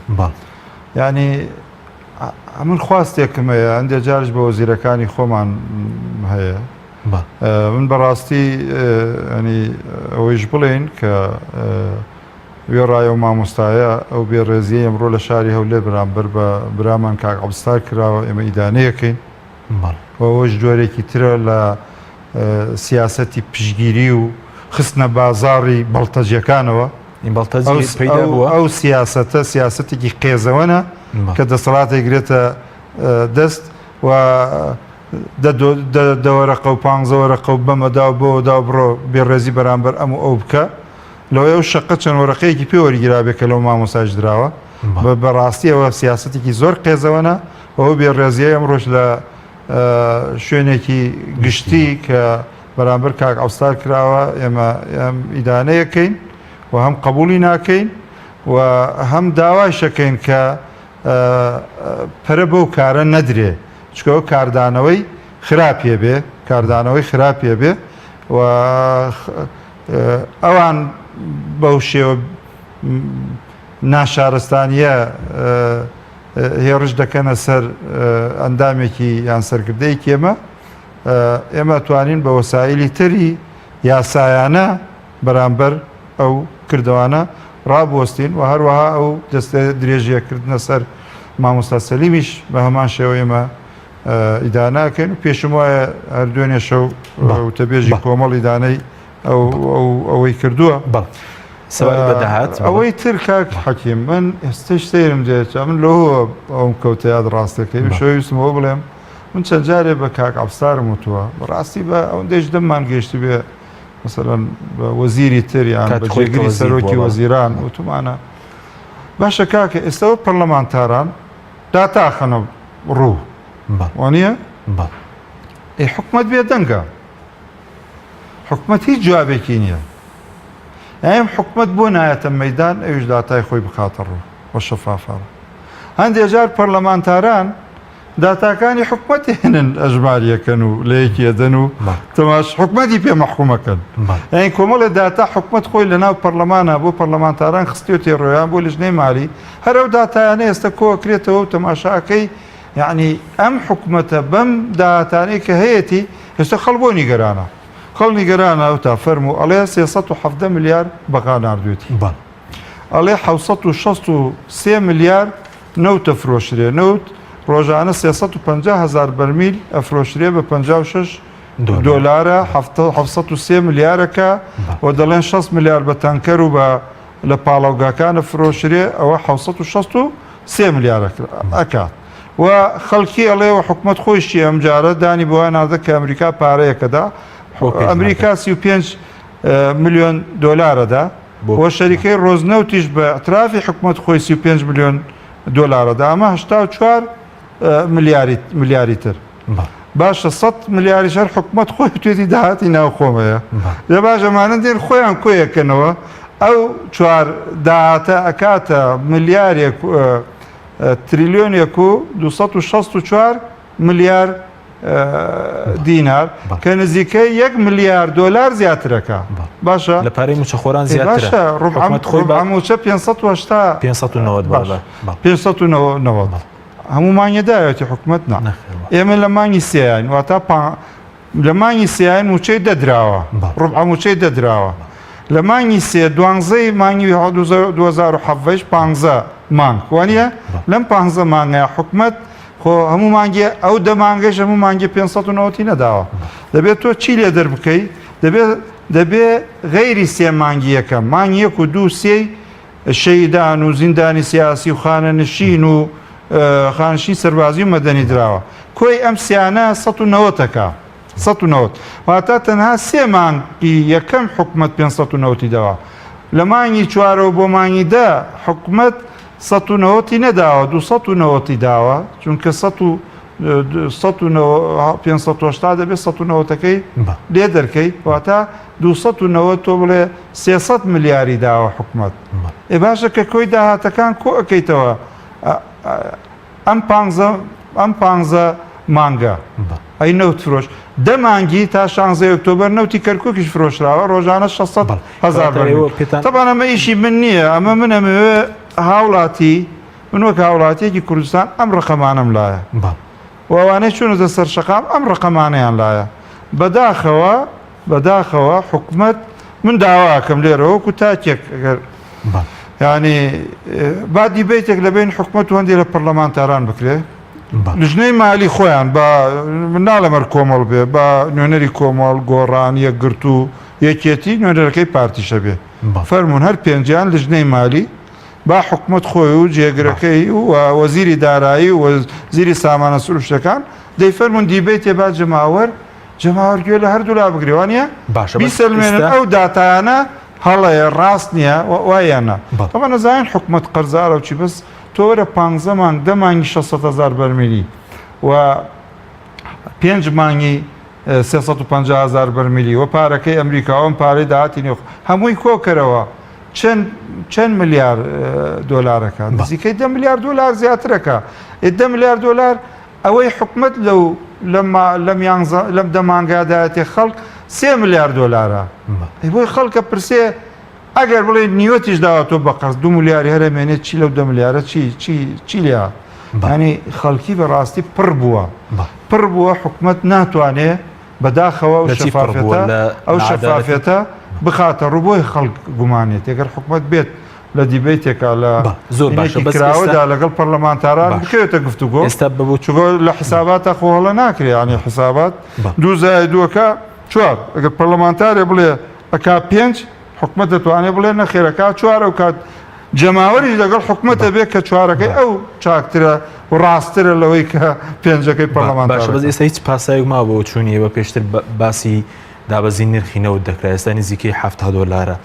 یعنی من خواستێکم هەیە ئەندێ جارش بە وەزیرەکانی خۆمان هەیە من بەڕاستی ینی ئەوەیش بڵێن کە وێڕایە و مامۆستایە ئەو بێڕێزیە ئەمڕۆ لە شاری هەولێر بەرامبەر بە برامان کاک عەبدولستار کراوە ئێمە ئیدانەیەکەین ئەوەش جۆرێکی ترە لە سیاسەتی پشگیری و خستنە بازاڕی بەڵتەجیەکانەوە ئەو سیاسەتە سیاسەتێکی قێزەوەنە کە دەسەڵاتێک گرێتە دەست و دەوەرەقە و پانزەوەرەقە و بەمەدا و بۆدا بڕۆ بێڕێزی بەرامبەر ئەم ئەو بکە لەوەی ئەو شەقە چەند وەرەقەیەکی پێ وەرگیرابێکە لەو مامۆساژ درراوە بەڕاستی ئەوە سیاسەتێکی زۆر قێزەوەنە ئەوە بێڕێزیە ئەمڕۆژ لە شوێنێکی گشتی کە بەرامبەر کاک عەبدولستار کراوە ئێمە ئیدانەیەکەین و هەم قبولی ناکەین و هەم داوایشەکەین کە پەرە بەو کارە نەدرێ چکە ئەو کاردانەوەی خراپێ بێ کاردانەوەی خراپێ بێ و ئەوان بەو شێوە ناشارستانیە هێڕش دەکەنە سەر ئەندامێکی یان سەرکردەیەکی ئێمە توانین بە وەسایلی تری یاسایانە بەرامبەر ئەو کردوانە ڕابوەستین و هەروەها ئەو دەستە درێژیەکردنە سەر مامۆستا سەلیمیش بە هەمان شێوە ئێمە ئیداناکەین و پێشم وایە هەر دوێنێ شەو وتەبێژی کۆمەڵ ئیدانەی ئەوەی کردووە ئەوەی تر کاک حەکیم من ئێستش سەیرم دێت من لەوە ئەوم کەوتە یاد ڕاستەکەی شەویستمەوە بڵێم من چەند جارێ بە کاک عەبدولستارم وتووە بەڕاستی بە ئەوەندەش دەممان گەیشتی بێ مثلەن وەزیری تریان بەجێگری سەرۆکی وەزیران وتمانە باشە کاکە ئێستەوە پەرلەمانتاران داتاخەنە ڕوو وانە حکومەت بێ دەنگە حکومەت هیچ جوابێکی نییە ئەم حکومەت بۆ نایەتە مەیدان ئەویش داتای خۆی بخاتە ڕوو بە شەفافاوە هەندێک جار پەرلەمانتاران داتاکانی حکومەتی هێنن ئەژماریەکەن و لەیەکێدەن و تەماش حکومەتی پێ مەحکومەکەن ئەین کۆمەڵە داتا حکومەت خۆی لەناو پەرلەمانە بۆ پەرلەمانتاران خستیوە تێڕۆیان بۆ لیژنەی مالی هەرەو داتایانە ئێستا کۆکرێتەوە و تەماشاکەی یعنی ئەم حکومەتە بەم داهاتانەی کە هەیەی ئێستا خەڵ بۆ نیگەرانە خەڵ نیگەرانە و تا فەرموو ئەڵێ 370 ملیار بەقا ناردوێتی ئەڵێ 763 ملیار نەوتە فرۆشرێ نەوت ڕۆژانە 350,000 بەرمیل ئەفرۆشرێ بە 56 دۆلارە 703 ملیارەکە و دەڵێن 6 ملیار بە تانکەر و بە لە پاڵاوگاکانە فرۆشرێ ئەوە 763 ملیار ئەکات و خەڵکی ئەڵێەوە حکومت خۆشی ئەم جارە دانی بۆوای نادە کە ئەمریکا پارەیەکەدا ئەمریکا 35 ملیۆن دۆلارەدا بۆ شەریکەی ڕۆزنەوتیش بە ئەترافی حکومت خۆی 35 ملیۆن دۆلارەدا ئەمە 84 ملیاری تر باشە 100 ملیاری شەر حکومت خۆی توێتی داهاتی ناو خۆمەیە لە باشەمانە دێن خۆیان کۆیەکەنەوە ئەو چوار داهاتە ئەکاتە ملیارێک تریلیۆنێک و 264 ملیار دینار کە نزیکەی 1 ملیار دۆلار زیاترەکە باشە لە پارەی موچەخۆران زیاترە ڕوبعموچە 590 هەموو مانگێدایەتی حکومت نا ئێمە لە مانگی سیان واتە لە مانگی سیان موچەی دەدراوە ڕوبعموچەی دەدراوە لە مانگی سێ دوانزەی مانگی 2017 15 مانگ وانە لەم 15 مانگە حکومت خۆ هەموو مانگێ ئەو دەمانگەش هەموو مانگی 590 نەداوە دەبێت تۆ چی لێ دەربکەی دەبێت غەیری سێ مانگی یەکەم مانگ یەک و دوو سێی شەیدان و زیندانی سیاسی و خانەنشین و خانشین سەربازی و مەدەنی دراوە کۆی ئەم سیانە 190ەکە 190 واتە تەنها سێ مانگی یەکەم حکومت 590 داوە لە مانگی چوارەوە بۆ مانگی دا حکومت 190 نەداوە 290 داوە چونکە 580 دەبێت 190ەکەی لێ دەرکەی واتە 290 تۆ بڵێ 300 ملیاری داوە حکومت ئێ باشە کە کۆی داهاتەکان کۆ ئەەکەیتەوە ئەم 15 مانگە ئەی نەوت فرۆش دەمانگی تا 16 ئۆکتۆبەر نەوتی کەرکووکیش فرۆشراوە ڕۆژانە 600,000 تەبانە ئەمە ئیشی من نییە ئەمە منەمەوێ هاوڵاتی من وەک هاوڵاتیەکی کوردستان ئەم ڕقەمانم لایە وەوانەی چونەتە سەر شەقام ئەم ڕقەمانەیان لایە بەداخەوە حکومت من داواکەم لێرەوەکو تاکێک ینی با دیبێتێک لە بین حکومت و هەندێک لە پەرلەمانتاران بکرێ لژنەی مالی خۆیان بە ناڵەمەەر کۆمەڵ بێ بە نوێنەری کۆمەڵ گۆڕان یەکگرت و یەکێتی نوێنەرەکەی پارتیشە بێ فەرمونون هەر پێنجیان لژنەی مالی با حکومت خۆی و جێگرەکەی و وەزیری دارایی و وەزیری سامانە سروشتەکان دەی فەرمونون دیبێتێ با جەماوەرگوێ لە هەردوو لا بگرێوانە بیسەلمێنن ئەو داتایانە هەڵەیە ڕاست نییە وایەنە ئەمە نەزانین حکومت قەرزارە و چی بەس تۆرە 15 مانگ دەمانگی 600,000 بەرمیلی و 5 مانگی 350,000 بەرمیلی و پارەکەی ئەمریکاوەم پارەی داهاتی نێخ هەمووی کۆکەرەوە چەند ملیار دۆلارەکە نزیکەی 10 ملیار دۆلار زیاترەکە 10 ملیار دۆلار ئەوەی حکومت لەم دەمانگادایەتی خەڵک 3 ملیار دۆلارە بۆی خەڵکە پرسێ ئەگەر بڵێ نیوەتیش داوە تۆ بە قەرز 2 ملیاری هەرەمێنێت چی لەو 10 ملیارە چی لێ ینی خەڵکی بەڕاستی پڕ بووە حکومت ناتوانێت بەداخەوە ئەو شەفافێتە بخاتە ڕووبۆی خەڵک گومانێت ئەگەر حکومت بێت لە دیبێتێکە لە زۆر باشکراوەدا لەگەڵ پەرلەمانتاران بکەوێتە گفتوگۆ ئێستا چگۆ لە حساباتە خۆڵە ناکرێ ینی حسابات 2+2 4 ئەگەر پەرلەمانتارێ بڵێ ئەکا 5 حکومت دەتوانێت بڵێ نەخێرەکە 4 و کات جەماوەریش لەگەڵ حکومەتە بێت کە 4ەکەی ئەو چاکترە و ڕاسترە لەوەی کە 5ەکەی پەرلەمانتار باشە بەس ئێستا هیچ پاسایەک ما بۆ چوونیەوە پێشتر باسی دابەزی نرخی نەوت دەکرا ئێستا نزیکەی 70 دۆلارە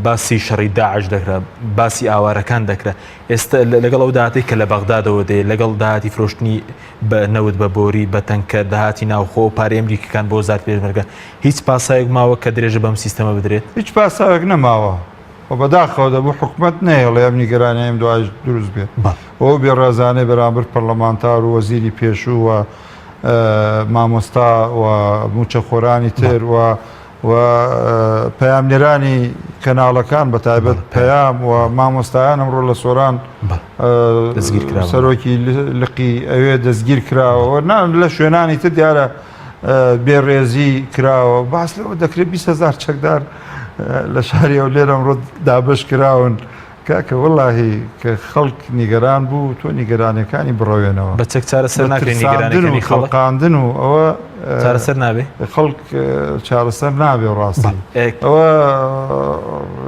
باسی شەڕی داعش دەکرا باسی ئاوارەکان دەکرا ئێستا لەگەڵ ئەو داهاتی کە لە بەغدادەوە دێ لەگەڵ داهاتی فرۆشتنی بە نەوت بە بۆری بە تەنکە داهاتی ناوخۆ و پارەی ئەمریکیەکان بۆ وەزارەتی پێشمەرگە هیچ پاسایەک ماوە کە درێژە بەم سیستەمە بدرێت هیچ پاسایەک نەماوە بەداخەوە دەبوو حکومت نەیەڵێ ئەم نیگەرانیم دوایش دروست بێت ئەو بێڕێزانەی بەرامبەر پەرلەمانتار و وەزیری پێشوو و مامۆستا و موچەخۆرانی تر و پەیامنێرانی کەناڵەکان بە تایبەت پەیام و مامۆستایان ئەمڕۆ لە سۆران سەرۆکی لقی ئەوێ دەستگیر کراوە لە شوێنانی تر دیارە بێڕێزی کراوە باس لەوە دەکرێت 20,000 چەکدار لە شاری ئەو لێرە ئەمڕۆ دابش کراون کاکە وەڵاهی کە خەڵک نیگەران بوو تۆ نیگەرانەکانی بڕۆێنەوە بە چەک چارەسەر ناکرێت نیگەرانەکانی خەڵقاندن و ئەوە چارەسەر نابێ خەڵک چارەسەر نابێ ڕاستی ئەوە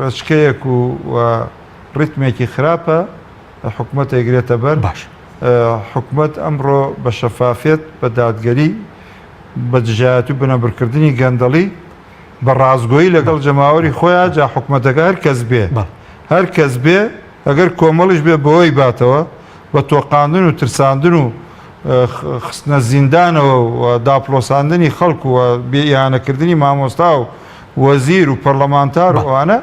ڕێچکەیەک و ڕیتمێکی خراپە حکومەت ئەگرێتە بەر باش حکومەت ئەمڕۆ بە شەفافێت بە دادگەری بە دژایەتی و بنەبڕکردنی گەندەڵی بە ڕازگۆیی لەگەڵ جەماوەری خۆیان جا حکومەتەکە هەر کەس بێ هەر کەس بێ ئەگەر کۆمەڵیش بێ بەوەی باتەوە بە تۆقااندن و ترساندن و خستنە زیندانەوە و داپلۆساندنی خەڵک و بێئیانەکردنی مامۆستا و وەزیر و پەرلەمانتار ئەوانە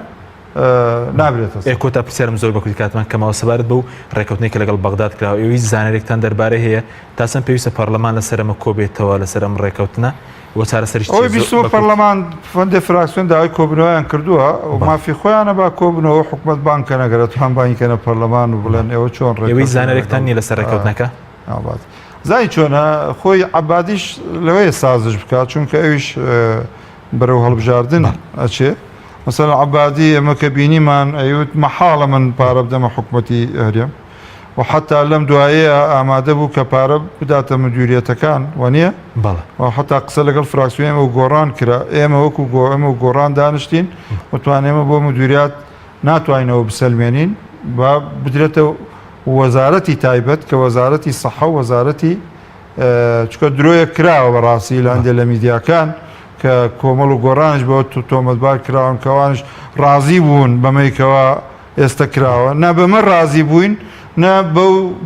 نابرێتە کۆتا پرسیارم زۆر بەکوتی کاتمان کەماوە سەبارەت بە و ڕێکەوتنێک کە لەگەڵ بەغداد کراوە ئێوەی زانەرێکتان دەربارەی هەیە تاسم پێویستە پەرلەمان لەسەرمە کۆبێتەوە لەسەر ئەم ڕێکەوتنە ئەوەی بیست پەرلەمان فەندێ فراکسیۆن داوای کۆبنەوەیان کردووە و مافی خۆیانە با کۆبنەوە حکومت بانکە نەگەرێت هەم بانکەنە پەرلەمان و بڵێن ئێوە چۆن ڕێوەی زانەرێکتان نیە لەسەر ڕێکەوتنەکە زای چۆنە خۆی عەبادیش لەوەیە سازش بکات چونکە ئەویش بەرەو هەڵبژاردن ئەچێ مثلا عەبادی ئەمە کە بینیمان ئەیوت مەحاڵە من پارە بدەمە حکومەتی هەرێم و حتا لەم دوایەیە ئامادە بوو کە پارە بداتە مدیریەتەکان وە بەڵێ و حتا قسە لەگەڵ فراکسیۆن ئەمە گۆڕان کرا ئێمە وەکو ئەمە گۆڕان دانیشتین وتوانێمە بۆ مدیریات ناتوانینەوە بسەلمێنین با بدرێتە وەزارەتی تایبەت کە وەزارەتی سەحە و وەزارەتی چکە درۆیە کراوە بەڕاستی لە هەندێک لە میدیاکان کە کۆمەڵ و گۆڕانش بۆ تۆمەتبار کراون کەوانش ڕازی بوون بەمەیکەوە ئێستا کراوە نا بەمە ڕازی بووین نە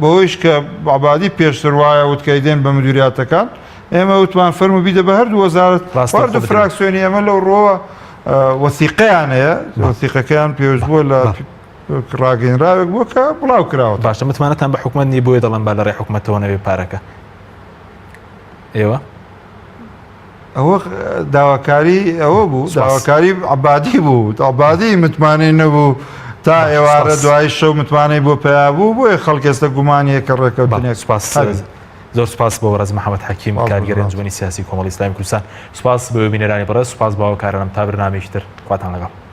بەوەیش کە عبادی پێشتر وایە وتکەی دێن بە مدیریاتەکان ئێمە وتمان فەرمو بیدە بە هەردوو وەزارەت وەردە فراکسیۆنی ئەمە لەو ڕۆوە وەسیقەیان هەیە وەسیقەکەیان پێویست بووە لە ڕاگەنراوێک بووە کە بڵاو کراوە باشە متمانەتان بە حکومەت نی بۆیە دەڵێن با لە ڕێی حکومەتەوە نەوێ پارەکە ئێوە ئەوە داواکاری ئەوە بوو داواکاری عبادی بوو عبادی متمانەی نەبوو تا ئێوارە دوای شەو متمانەی بۆ پیا بوو بۆیە خەڵک ئێستا گومانیە کە ڕێکەوتنێک سوپاس زۆر سپاس بۆ ڕێز محەممەد حەکیم کارگەری ئەنجومەنی سیاسی کۆمەڵی ئیسلامی کوردستان سوپاس بە بینەرانی بەڕێز سوپاس باوەکارانم تا برنامێکی تر خواتان لەگەڵ